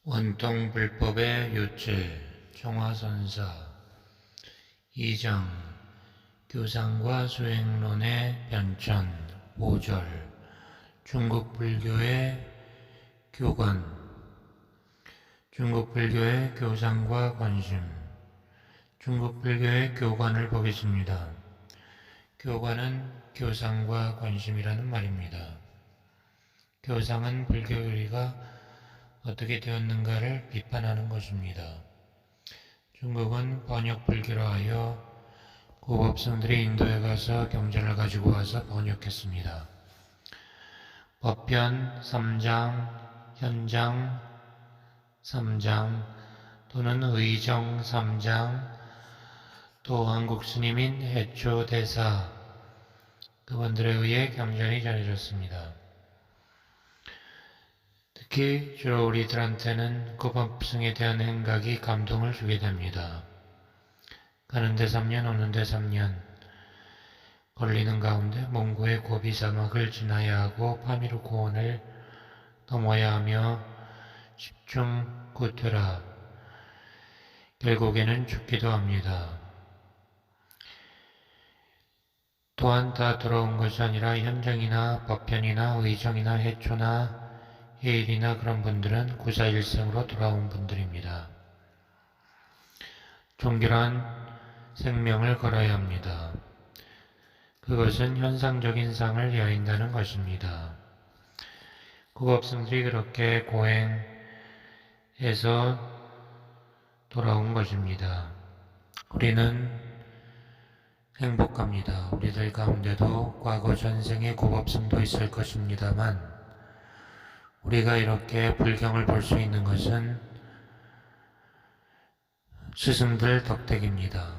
원통불법의 요체 총화선사 2장 교상과 수행론의 변천 5절 중국불교의 교관 중국불교의 교상과 관심 중국불교의 교관을 보겠습니다. 교관은 교상과 관심이라는 말입니다. 교상은 불교 교리가 어떻게 되었는가를 비판하는 것입니다. 중국은 번역 불교로 하여 고법성들이 인도에 가서 경전을 가지고 와서 번역했습니다. 법변 3장, 현장 3장 또는 의정 3장 또 한국 스님인 해초 대사 그분들에 의해 경전이 전해졌습니다. 특히 주로 우리들한테는 고법성에 대한 행각이 감동을 주게 됩니다. 가는데 3년 오는데 3년 걸리는 가운데 몽고의 고비 사막을 지나야 하고 파미르 고원을 넘어야 하며 집중 구퇴라 결국에는 죽기도 합니다. 또한 다 돌아온 것이 아니라 현장이나 법편이나 의정이나 해초나 해일이나 그런 분들은 구사일생으로 돌아온 분들입니다. 종결한 생명을 걸어야 합니다. 그것은 현상적인 상을 여인다는 것입니다. 고법성들이 그렇게 고행해서 돌아온 것입니다. 우리는 행복합니다. 우리들 가운데도 과거 전생의 고법성도 있을 것입니다만 우리가 이렇게 불경을 볼 수 있는 것은 스승들 덕택입니다.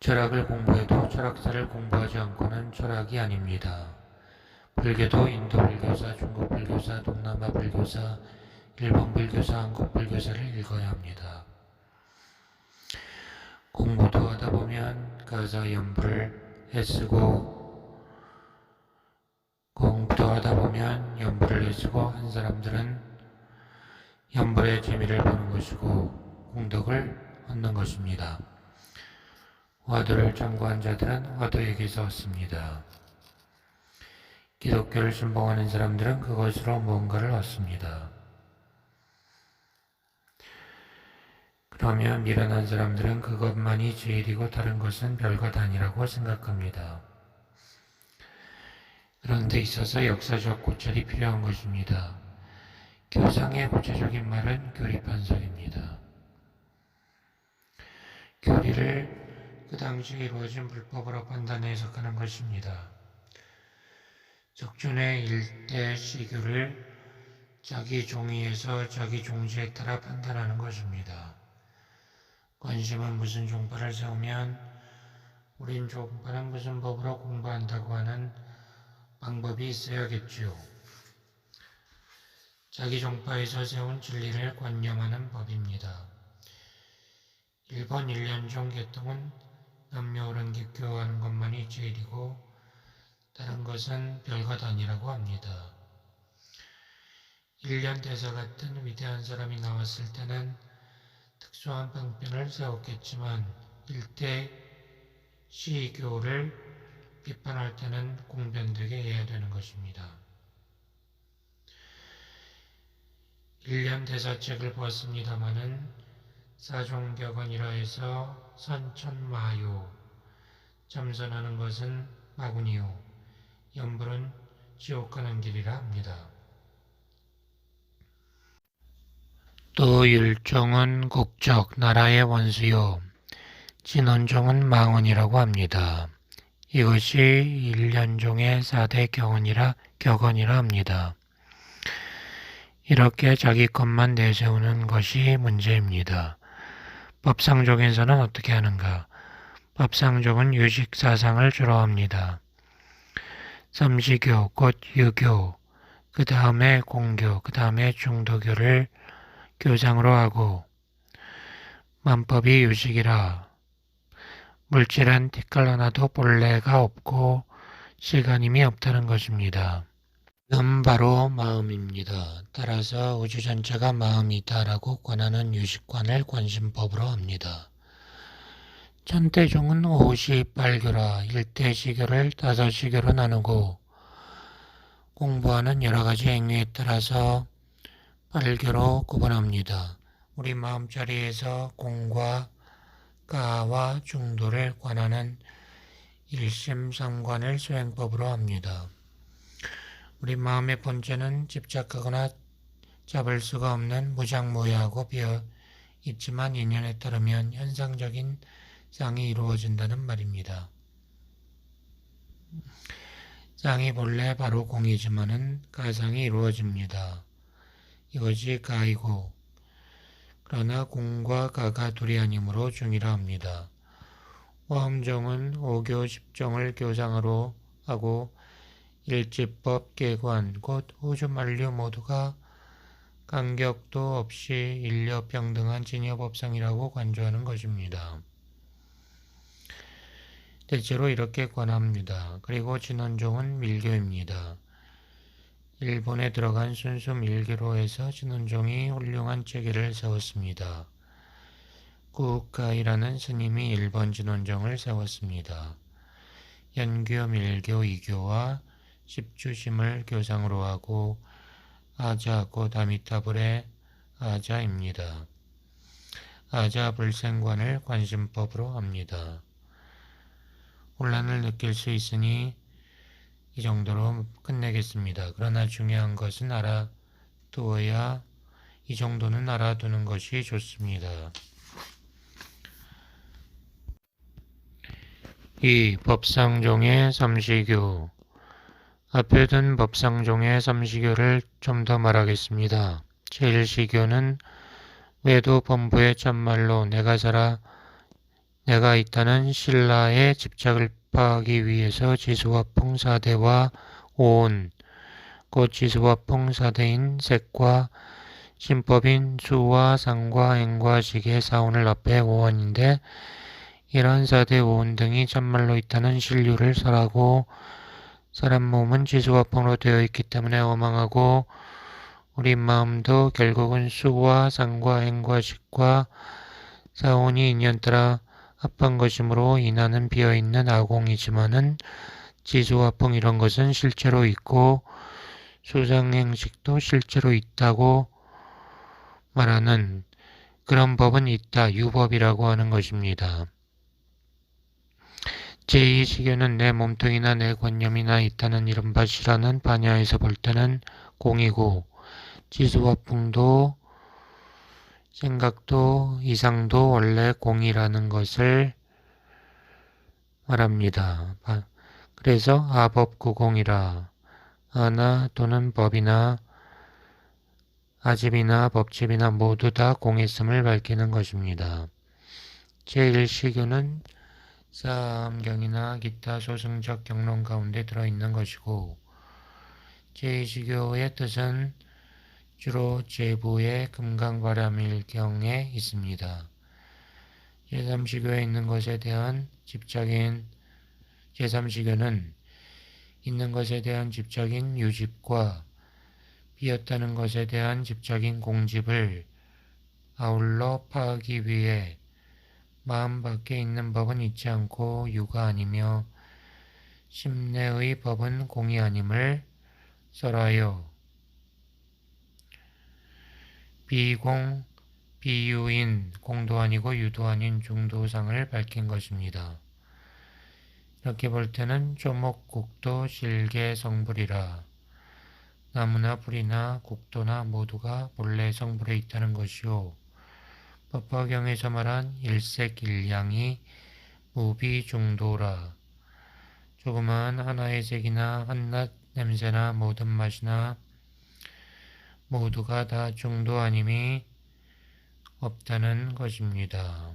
철학을 공부해도 철학사를 공부하지 않고는 철학이 아닙니다. 불교도 인도 불교사, 중국 불교사, 동남아 불교사, 일본 불교사, 한국 불교사를 읽어야 합니다. 공부도 하다 보면 가사 연불을 애쓰고 공부도 하다 보면 연불을 애쓰고 한 사람들은 연불의 재미를 보는 것이고 공덕을 얻는 것입니다. 화두를 참고한 자들은 화두에게서 얻습니다. 기독교를 신봉하는 사람들은 그것으로 무언가를 얻습니다. 그러면 미련한 사람들은 그것만이 제일이고 다른 것은 별것 아니라고 생각합니다. 그런 데 있어서 역사적 고찰이 필요한 것입니다. 교상의 구체적인 말은 교리판설입니다. 교리를 그 당시에 이루어진 불법으로 판단해 해석하는 것입니다. 적존의 일대 시교를 자기 종의에서 자기 종지에 따라 판단하는 것입니다. 관심은 무슨 종파를 세우면 우린 종파는 무슨 법으로 공부한다고 하는 방법이 있어야겠지요. 자기 종파에서 세운 진리를 관념하는 법입니다. 일본 일련종 개통은 남녀오른 기교하는 것만이 제일이고 다른 것은 별것 아니라고 합니다. 일련 대사 같은 위대한 사람이 나왔을 때는 특수한 방편을 세웠겠지만 일대 시교를 비판할 때는 공변되게 해야 되는 것입니다. 일련 대사책을 보았습니다마는 사종격언이라 해서 선천마요 참선하는 것은 마군이요 연불은 지옥 가는 길이라 합니다. 또 율종은 국적 나라의 원수요 진원종은 망언이라고 합니다. 이것이 일련종의 4대 격언이라 합니다. 이렇게 자기 것만 내세우는 것이 문제입니다. 법상족에서는 어떻게 하는가? 법상족은 유식사상을 주로 합니다. 삼시교, 곧 유교, 그 다음에 공교, 그 다음에 중도교를 교장으로 하고 만법이 유식이라 물질은 티끌 하나도 본래가 없고 시간임이 없다는 것입니다. 이는 바로 마음입니다. 따라서 우주 전체가 마음이다라고 권하는 유식관을 관심법으로 합니다. 천태종은 58교라 1대 시교를 5시교로 나누고 공부하는 여러가지 행위에 따라서 8교로 구분합니다. 우리 마음자리에서 공과 가와 중도를 관하는 일심삼관을 수행법으로 합니다. 우리 마음의 본체는 집착하거나 잡을 수가 없는 무장무예하고 비어 있지만 인연에 따르면 현상적인 쌍이 이루어진다는 말입니다. 쌍이 본래 바로 공이지만은 가상이 이루어집니다. 이것이 가이고 그러나 공과 가가 둘이 아니므로 중이라 합니다. 화엄정은 5교 10정을 교상으로 하고 일지법, 계관, 곧 우주만류 모두가 간격도 없이 인력평등한 진여법상이라고 관조하는 것입니다. 대체로 이렇게 권합니다. 그리고 진원종은 밀교입니다. 일본에 들어간 순수 밀교로 해서 진원종이 훌륭한 체계를 세웠습니다. 구가이라는 스님이 일본 진원종을 세웠습니다. 연교, 밀교, 이교와 십주심을 교상으로 하고 아자 곧 아미타불의 아자입니다. 아자 불생관을 관심법으로 합니다. 혼란을 느낄 수 있으니 이 정도로 끝내겠습니다. 그러나 중요한 것은 알아두어야 이 정도는 알아두는 것이 좋습니다. 이 법상종의 삼시교 앞에 둔 법상종의 삼시교를 좀 더 말하겠습니다. 제1시교는 외도 범부의 참말로 내가 살아 내가 있다는 신라의 집착을 파하기 위해서 지수화풍 사대와 오온 곧 지수화풍 사대인 색과 신법인 수와 상과 행과 식의 사원을 앞에 오원인데 이런 사대 오온 등이 참말로 있다는 신류를 설하고 사람 몸은 지수화풍으로 되어 있기 때문에 어망하고 우리 마음도 결국은 수와 상과 행과 식과 사원이 인연 따라 합한 것이므로 인하는 비어있는 아공이지만은 지수화풍 이런 것은 실제로 있고 수상행식도 실제로 있다고 말하는 그런 법은 있다. 유법이라고 하는 것입니다. 제2시교는 내 몸뚱이나 내 관념이나 있다는 이른바 시라는 반야에서 볼 때는 공이고 지수화풍도 생각도 이상도 원래 공이라는 것을 말합니다. 그래서 아법구공이라 아나 또는 법이나 아집이나 법집이나 모두 다 공했음을 밝히는 것입니다. 제1시교는 사암경이나 기타 소승적 경론 가운데 들어있는 것이고 제2시교의 뜻은 주로 제부의 금강바람일경에 있습니다. 제3시교에 있는 것에 대한 집착인 제3시교는 있는 것에 대한 집착인 유집과 비었다는 것에 대한 집착인 공집을 아울러 파하기 위해 마음 밖에 있는 법은 있지 않고 유가 아니며 심내의 법은 공이 아님을 설하여 비공, 비유인, 공도 아니고 유도 아닌 중도상을 밝힌 것입니다. 이렇게 볼 때는 조목국도 실계 성불이라 나무나 불이나 국도나 모두가 본래 성불에 있다는 것이요. 법화경에서 말한 일색일양이 무비중도라 조그마한 하나의 색이나 한낱 냄새나 모든 맛이나 모두가 다 중도 아님이 없다는 것입니다.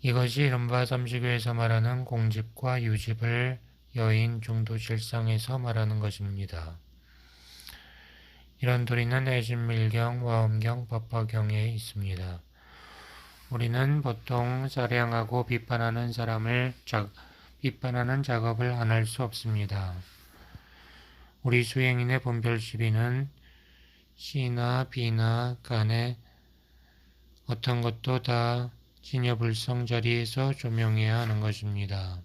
이것이 이른바 삼시교에서 말하는 공집과 유집을 여인 중도실상에서 말하는 것입니다. 이런 도리는 애신밀경, 와엄경, 법화경에 있습니다. 우리는 보통 사량하고 비판하는 사람을 입반하는 작업을 안 할 수 없습니다. 우리 수행인의 본별 시비는 C나 B나 간에 어떤 것도 다 진여불성 자리에서 조명해야 하는 것입니다.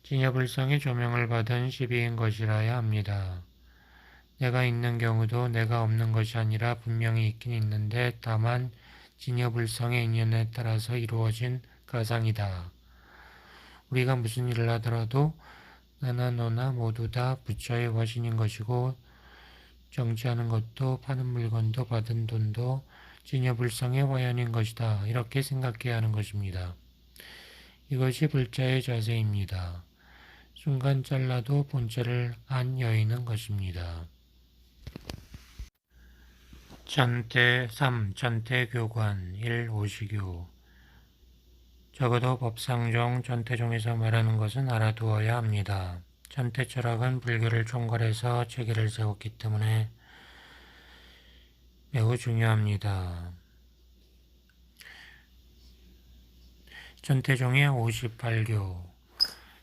진여불성의 조명을 받은 시비인 것이라야 합니다. 내가 있는 경우도 내가 없는 것이 아니라 분명히 있긴 있는데 다만 진여불성의 인연에 따라서 이루어진 가상이다. 우리가 무슨 일을 하더라도 나나 너나 모두 다 부처의 화신인 것이고 정치하는 것도 파는 물건도 받은 돈도 진여불성의 화연인 것이다. 이렇게 생각해야 하는 것입니다. 이것이 불자의 자세입니다. 순간 잘라도 본체를 안 여의는 것입니다. 전태 3. 전태교관 1. 오시교 적어도 법상종 전태종에서 말하는 것은 알아두어야 합니다. 전태철학은 불교를 총괄해서 체계를 세웠기 때문에 매우 중요합니다. 전태종의 58교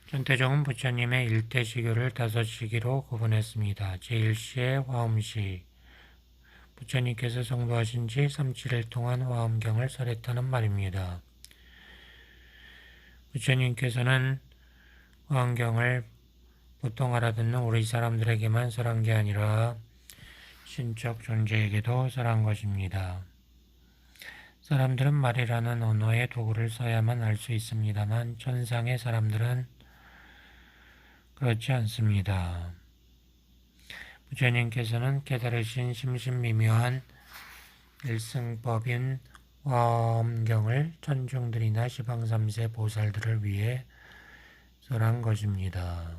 전태종은 부처님의 일대시교를 5시기로 구분했습니다. 제1시의 화엄시 부처님께서 성도하신 지 37일 동안 화엄경을 설했다는 말입니다. 부처님께서는 화엄경을 보통 알아듣는 우리 사람들에게만 설한 게 아니라 신적 존재에게도 설한 것입니다. 사람들은 말이라는 언어의 도구를 써야만 알 수 있습니다만 천상의 사람들은 그렇지 않습니다. 부처님께서는 깨달으신 심신미묘한 일승법인 화엄경을 천중들이나 시방삼세 보살들을 위해 설한 것입니다.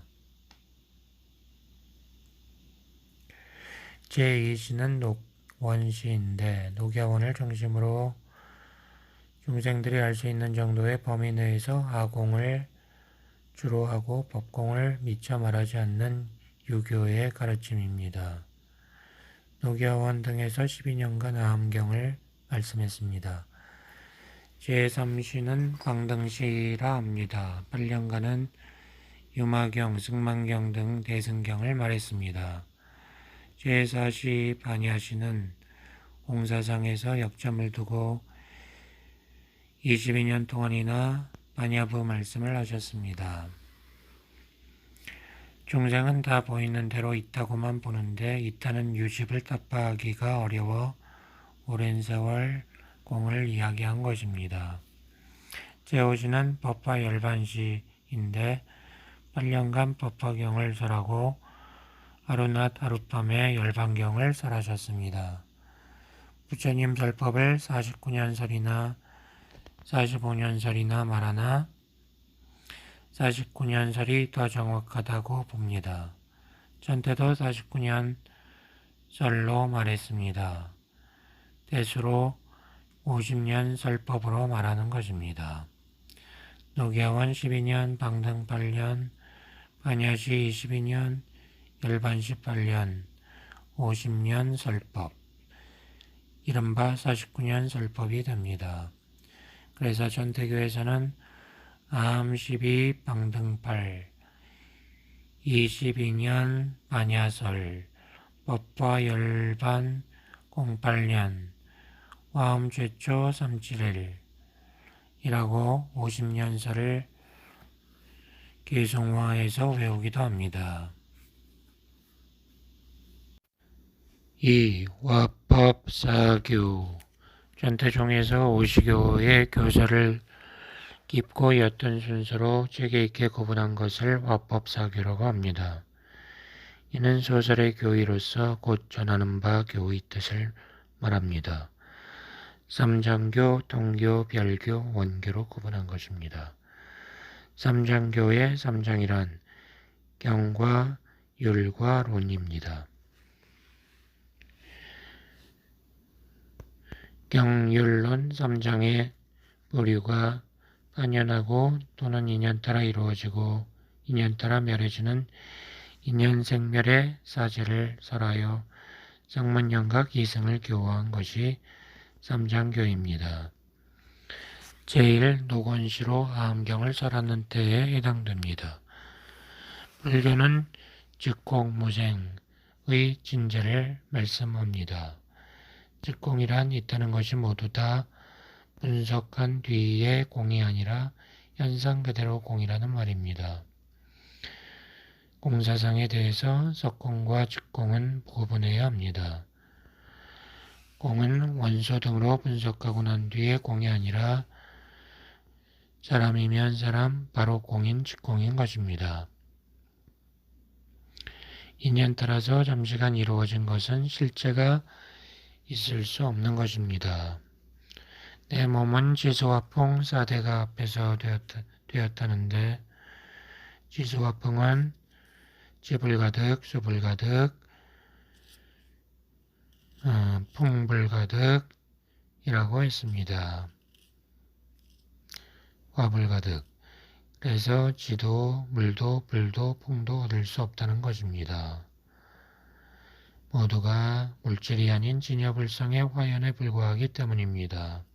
제2시는 녹원시인데 녹야원을 중심으로 중생들이 알 수 있는 정도의 범위 내에서 아공을 주로 하고 법공을 미처 말하지 않는 유교의 가르침입니다. 녹야원 등에서 12년간 아함경을 말씀했습니다. 제3시는 광등시라 합니다. 8년간은 유마경, 승만경 등 대승경을 말했습니다. 제4시 반야시는 공사상에서 역점을 두고 22년 동안이나 반야부 말씀을 하셨습니다. 중생은 다 보이는 대로 있다고만 보는데 있다는 유집을 답하기가 어려워 오랜 세월 공을 이야기한 것입니다. 제5시는 법화 열반시인데 8년간 법화경을 설하고 하루낮 하룻밤에 열반경을 설하셨습니다. 부처님 설법을 49년설이나 45년설이나 말하나 49년설이 더 정확하다고 봅니다. 전태도 49년설로 말했습니다. 대수로 50년 설법으로 말하는 것입니다. 녹야원 12년, 방등 8년, 반야시 22년, 열반 18년, 50년 설법, 이른바 49년 설법이 됩니다. 그래서 전태교에서는 아함 12, 방등 8, 22년 반야설, 법화 열반 08년, 화엄 최초 37일 이라고 50년설을 계송화해서 외우기도 합니다. 2. 화법사교 전태종에서 오시교의 교사를 깊고 옅은 순서로 체계 있게 구분한 것을 화법사교라고 합니다. 이는 소설의 교의로서 곧 전하는 바 교의 뜻을 말합니다. 삼장교, 통교, 별교, 원교로 구분한 것입니다. 삼장교의 삼장이란 경과, 율과 론입니다. 경율론 3장의 부류가 반연하고 또는 인연 따라 이루어지고 인연 따라 멸해지는 인연생멸의 사제를 설하여 상문연각 이승을 교화한 것이 삼장교입니다. 제1노건시로 아함경을 설하는 때에 해당됩니다. 불교는 즉공무생의 진제를 말씀합니다. 즉공이란 있다는 것이 모두 다 분석한 뒤의 공이 아니라 현상 그대로 공이라는 말입니다. 공사상에 대해서 석공과 즉공은 구분해야 합니다. 공은 원소 등으로 분석하고 난 뒤의 공이 아니라 사람이면 사람, 바로 공인 즉공인 것입니다. 인연 따라서 잠시간 이루어진 것은 실제가 있을 수 없는 것입니다. 내 몸은 지수와 풍 4대가 앞에서 되었다는데 지수와 풍은 지불가득, 수불가득, 풍불가득이라고 했습니다. 화불가득. 그래서 지도, 물도, 불도, 풍도 얻을 수 없다는 것입니다. 모두가 물질이 아닌 진여불성의 화연에 불과하기 때문입니다.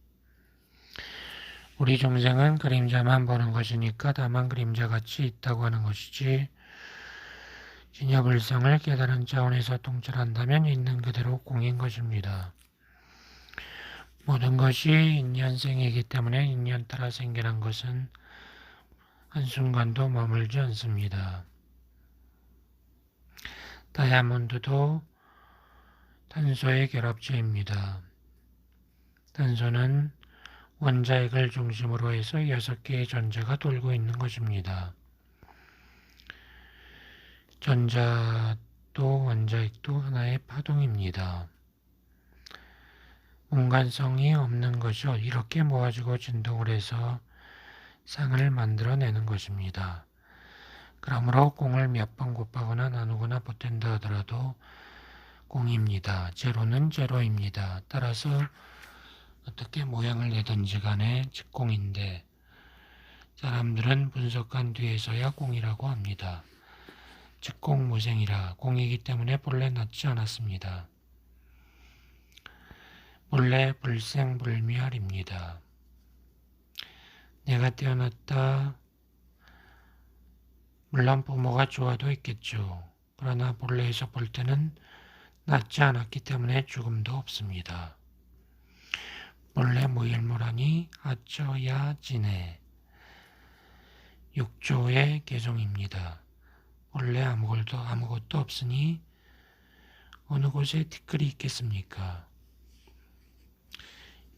우리 중생은 그림자만 보는 것이니까 다만 그림자같이 있다고 하는 것이지 진여불성을 깨달은 차원에서 통찰한다면 있는 그대로 공인 것입니다. 모든 것이 인연생이기 때문에 인연 따라 생겨난 것은 한순간도 머물지 않습니다. 다이아몬드도 탄소의 결합체입니다. 탄소는 원자핵을 중심으로 해서 6개의 전자가 돌고 있는 것입니다. 전자도 원자핵도 하나의 파동입니다. 공간성이 없는 것이 이렇게 모아지고 진동을 해서 상을 만들어내는 것입니다. 그러므로 공을 몇 번 곱하거나 나누거나 보탠다 하더라도 공입니다. 제로는 제로입니다. 따라서 어떻게 모양을 내든지 간에 즉공인데 사람들은 분석한 뒤에서야 공이라고 합니다. 즉공무생이라 공이기 때문에 본래 낳지 않았습니다. 본래 불생불멸입니다. 내가 태어났다. 물론 부모가 좋아도 있겠죠. 그러나 본래에서 볼 때는 낳지 않았기 때문에 죽음도 없습니다. 본래 무일무라니 아쩌야 지네. 6조의 개종입니다. 본래 아무것도 없으니 어느 곳에 티끌이 있겠습니까?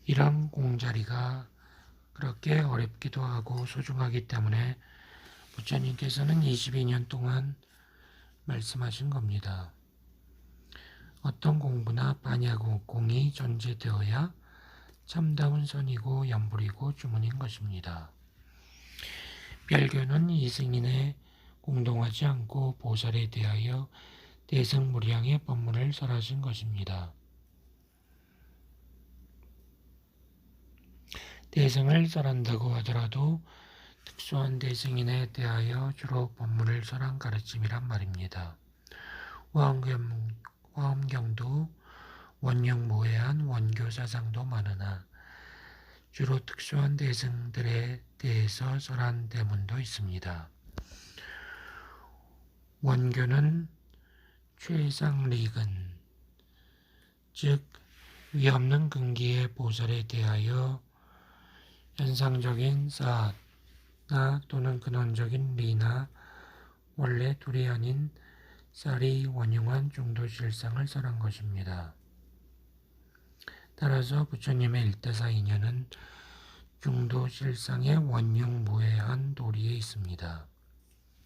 이런 공자리가 그렇게 어렵기도 하고 소중하기 때문에 부처님께서는 22년 동안 말씀하신 겁니다. 어떤 공부나 반야고 공이 존재되어야 참다운 선이고 연불이고 주문인 것입니다. 별교는 이승인에 공동하지 않고 보살에 대하여 대승무량의 법문을 설하신 것입니다. 대승을 설한다고 하더라도 특수한 대승인에 대하여 주로 법문을 설한 가르침이란 말입니다. 화엄경도 원령모해한 원교 사상도 많으나 주로 특수한 대승들에 대해서 설한 대문도 있습니다. 원교는 최상리근, 즉 위없는 근기의 보살에 대하여 현상적인 사나 또는 근원적인 리나 원래 둘이 아닌 쌀이 원흉한 중도실상을 설한 것입니다. 따라서 부처님의 일대사 인연은 중도실상의 원흉무해한 도리에 있습니다.